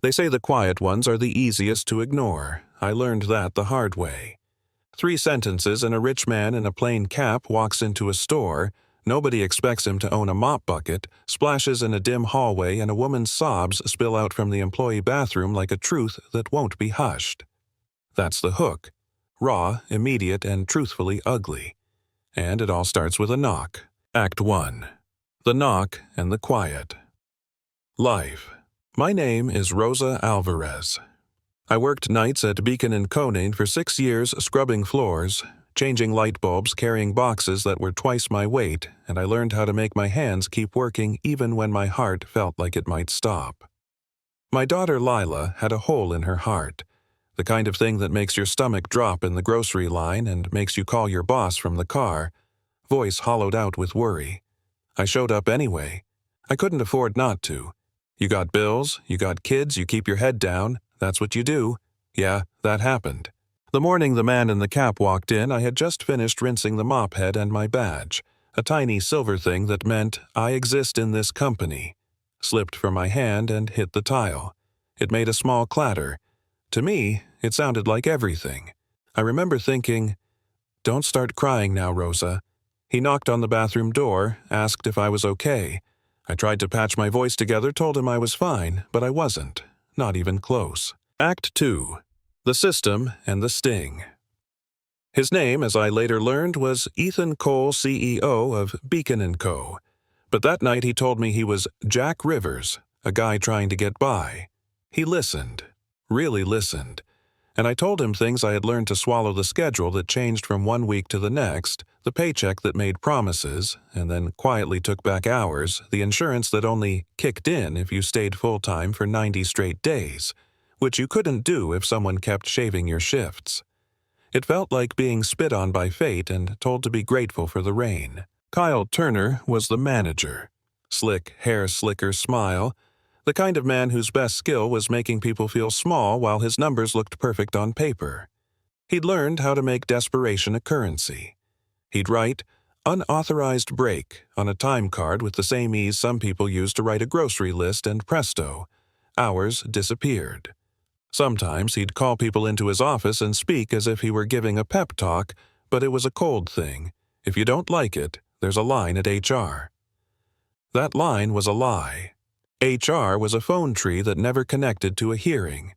They say the quiet ones are the easiest to ignore. I learned that the hard way. 3 sentences and a rich man in a plain cap walks into a store. Nobody expects him to own a mop bucket, splashes in a dim hallway, and a woman's sobs spill out from the employee bathroom like a truth that won't be hushed. That's the hook. Raw, immediate, and truthfully ugly. And it all starts with a knock. Act 1. The knock and the quiet. Life. My name is Rosa Alvarez. I worked nights at Beacon & Coney for 6 years scrubbing floors, changing light bulbs, carrying boxes that were twice my weight, and I learned how to make my hands keep working even when my heart felt like it might stop. My daughter Lila had a hole in her heart, the kind of thing that makes your stomach drop in the grocery line and makes you call your boss from the car, voice hollowed out with worry. I showed up anyway. I couldn't afford not to. You got bills, you got kids, you keep your head down, that's what you do. Yeah, that happened. The morning the man in the cap walked in, I had just finished rinsing the mop head and my badge, a tiny silver thing that meant I exist in this company, slipped from my hand and hit the tile. It made a small clatter. To me, it sounded like everything. I remember thinking, "Don't start crying now, Rosa." He knocked on the bathroom door, asked if I was okay. I tried to patch my voice together, told him I was fine, but I wasn't, not even close. Act 2. The System and the Sting. His name, as I later learned, was Ethan Cole, CEO of Beacon & Co. But that night he told me he was Jack Rivers, a guy trying to get by. He listened, really listened, and I told him things I had learned to swallow the schedule that changed from one week to the next, the paycheck that made promises, and then quietly took back hours, the insurance that only kicked in if you stayed full-time for 90 straight days, which you couldn't do if someone kept shaving your shifts. It felt like being spit on by fate and told to be grateful for the rain. Kyle Turner was the manager. Slick, hair slicker smile, the kind of man whose best skill was making people feel small while his numbers looked perfect on paper. He'd learned how to make desperation a currency. He'd write, "Unauthorized break" on a time card with the same ease some people use to write a grocery list, and presto, hours disappeared. Sometimes he'd call people into his office and speak as if he were giving a pep talk, but it was a cold thing. If you don't like it, there's a line at HR. That line was a lie. HR was a phone tree that never connected to a hearing.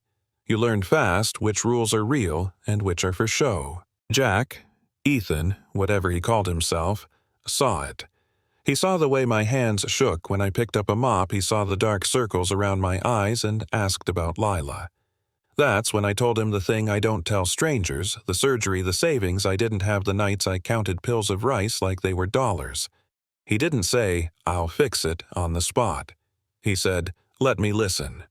You learned fast which rules are real and which are for show. Jack, Ethan, whatever he called himself, saw it. He saw the way my hands shook when I picked up a mop. He saw the dark circles around my eyes and asked about Lila. That's when I told him the thing I don't tell strangers, the surgery, the savings I didn't have the nights I counted pills of rice like they were dollars. He didn't say, "I'll fix it," on the spot. He said, "Let me listen."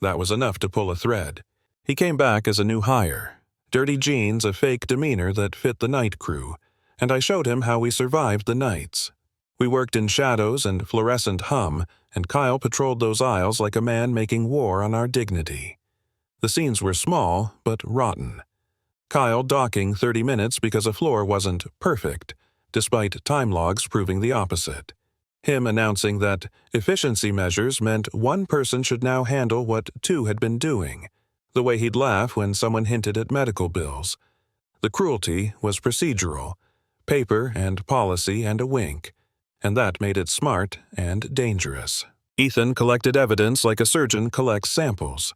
That was enough to pull a thread. He came back as a new hire. Dirty jeans, a fake demeanor that fit the night crew, and I showed him how we survived the nights. We worked in shadows and fluorescent hum, and Kyle patrolled those aisles like a man making war on our dignity. The scenes were small, but rotten. Kyle docking 30 minutes because a floor wasn't perfect, despite time logs proving the opposite. Him announcing that efficiency measures meant one person should now handle what 2 had been doing, the way he'd laugh when someone hinted at medical bills. The cruelty was procedural, paper and policy and a wink, and that made it smart and dangerous. Ethan collected evidence like a surgeon collects samples.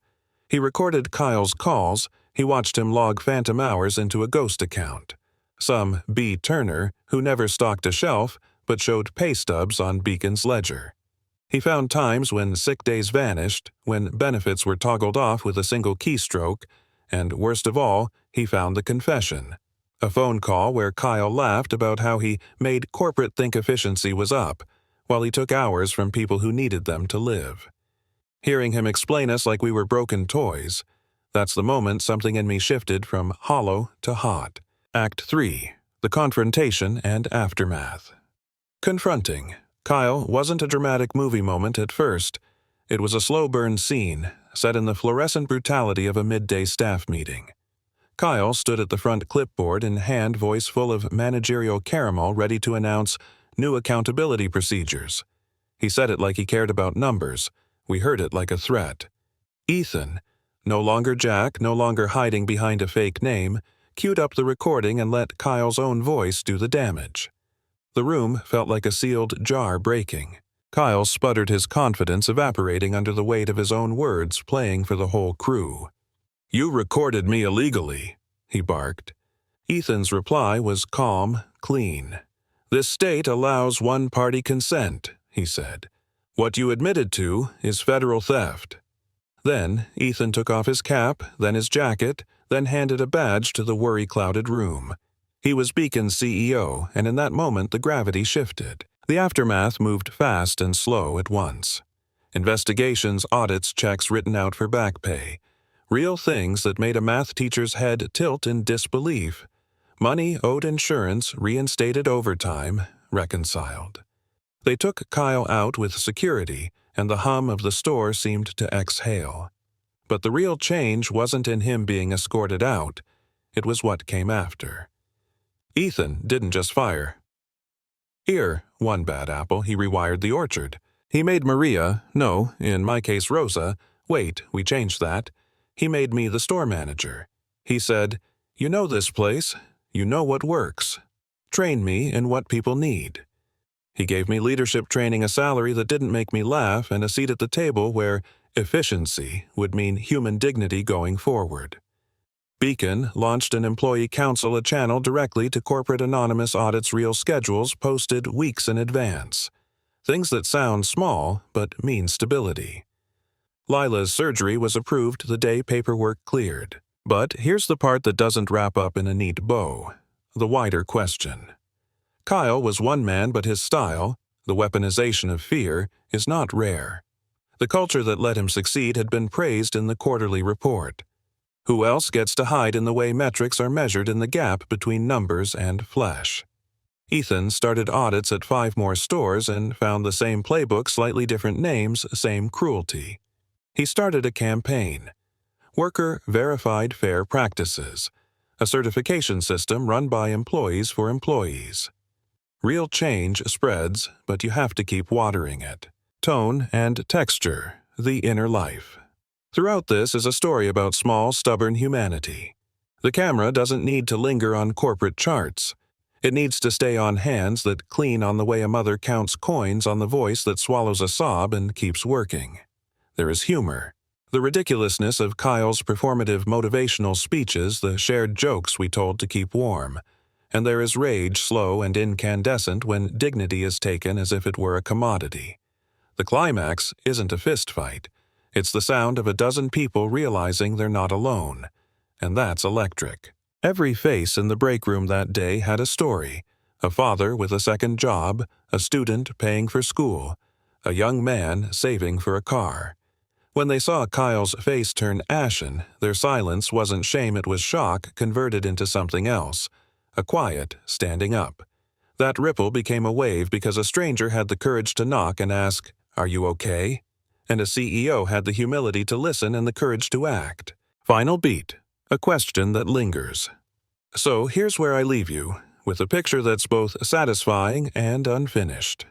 He recorded Kyle's calls. He watched him log phantom hours into a ghost account. Some B. Turner, who never stocked a shelf, but showed pay stubs on Beacon's ledger. He found times when sick days vanished, when benefits were toggled off with a single keystroke, and worst of all, he found the confession. A phone call where Kyle laughed about how he made corporate think efficiency was up, while he took hours from people who needed them to live. Hearing him explain us like we were broken toys, that's the moment something in me shifted from hollow to hot. Act 3. The Confrontation and Aftermath. Confronting. Kyle wasn't a dramatic movie moment at first. It was a slow-burn scene, set in the fluorescent brutality of a midday staff meeting. Kyle stood at the front clipboard in hand, voice full of managerial caramel, ready to announce new accountability procedures. He said it like he cared about numbers. We heard it like a threat. Ethan, no longer Jack, no longer hiding behind a fake name, queued up the recording and let Kyle's own voice do the damage. The room felt like a sealed jar breaking. Kyle sputtered, his confidence evaporating under the weight of his own words playing for the whole crew. "You recorded me illegally," he barked. Ethan's reply was calm, clean. "This state allows one-party consent," he said. "What you admitted to is federal theft." Then Ethan took off his cap, then his jacket, then handed a badge to the worry-clouded room. He was Beacon's CEO, and in that moment the gravity shifted. The aftermath moved fast and slow at once. Investigations, audits, checks written out for back pay. Real things that made a math teacher's head tilt in disbelief. Money owed, insurance, reinstated overtime, reconciled. They took Kyle out with security, and the hum of the store seemed to exhale. But the real change wasn't in him being escorted out. It was what came after. Ethan didn't just fire. Here, one bad apple, he rewired the orchard. He made Maria, no, in my case Rosa, wait, we changed that. He made me the store manager. He said, "You know this place. You know what works. Train me in what people need." He gave me leadership training, a salary that didn't make me laugh, and a seat at the table where efficiency would mean human dignity going forward. Beacon launched an employee council, a channel directly to corporate anonymous audits, real schedules posted weeks in advance. Things that sound small, but mean stability. Lila's surgery was approved the day paperwork cleared. But here's the part that doesn't wrap up in a neat bow. The wider question. Kyle was one man, but his style, the weaponization of fear, is not rare. The culture that let him succeed had been praised in the quarterly report. Who else gets to hide in the way metrics are measured in the gap between numbers and flesh? Ethan started audits at 5 more stores and found the same playbook, slightly different names, same cruelty. He started a campaign. Worker Verified Fair Practices, a certification system run by employees for employees. Real change spreads, but you have to keep watering it. Tone and texture, the inner life. Throughout this is a story about small, stubborn humanity. The camera doesn't need to linger on corporate charts. It needs to stay on hands that clean on the way a mother counts coins, on the voice that swallows a sob and keeps working. There is humor. The ridiculousness of Kyle's performative motivational speeches, the shared jokes we told to keep warm. And there is rage, slow and incandescent, when dignity is taken as if it were a commodity. The climax isn't a fistfight. It's the sound of a dozen people realizing they're not alone. And that's electric. Every face in the break room that day had a story. A father with a second job, a student paying for school, a young man saving for a car. When they saw Kyle's face turn ashen, their silence wasn't shame, it was shock converted into something else. A quiet standing up. That ripple became a wave because a stranger had the courage to knock and ask, "Are you okay?" And a CEO had the humility to listen and the courage to act. Final beat. A question that lingers. So here's where I leave you, with a picture that's both satisfying and unfinished.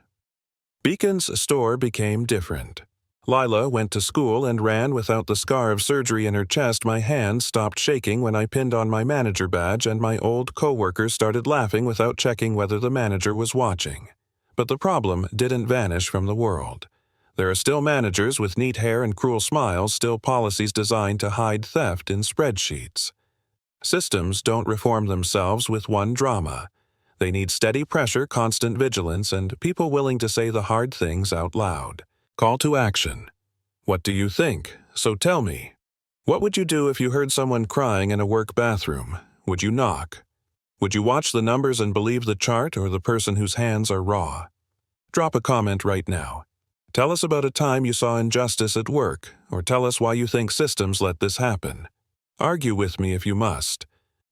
Beacon's store became different. Lila went to school and ran without the scar of surgery in her chest. My hands stopped shaking when I pinned on my manager badge, and my old coworkers started laughing without checking whether the manager was watching. But the problem didn't vanish from the world. There are still managers with neat hair and cruel smiles, still policies designed to hide theft in spreadsheets. Systems don't reform themselves with one drama. They need steady pressure, constant vigilance, and people willing to say the hard things out loud. Call to action. What do you think? So tell me. What would you do if you heard someone crying in a work bathroom? Would you knock? Would you watch the numbers and believe the chart, or the person whose hands are raw? Drop a comment right now. Tell us about a time you saw injustice at work, or tell us why you think systems let this happen. Argue with me if you must.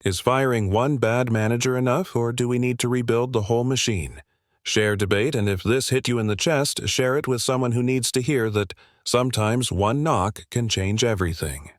Is firing one bad manager enough, or do we need to rebuild the whole machine? Share debate, and if this hit you in the chest, share it with someone who needs to hear that sometimes one knock can change everything.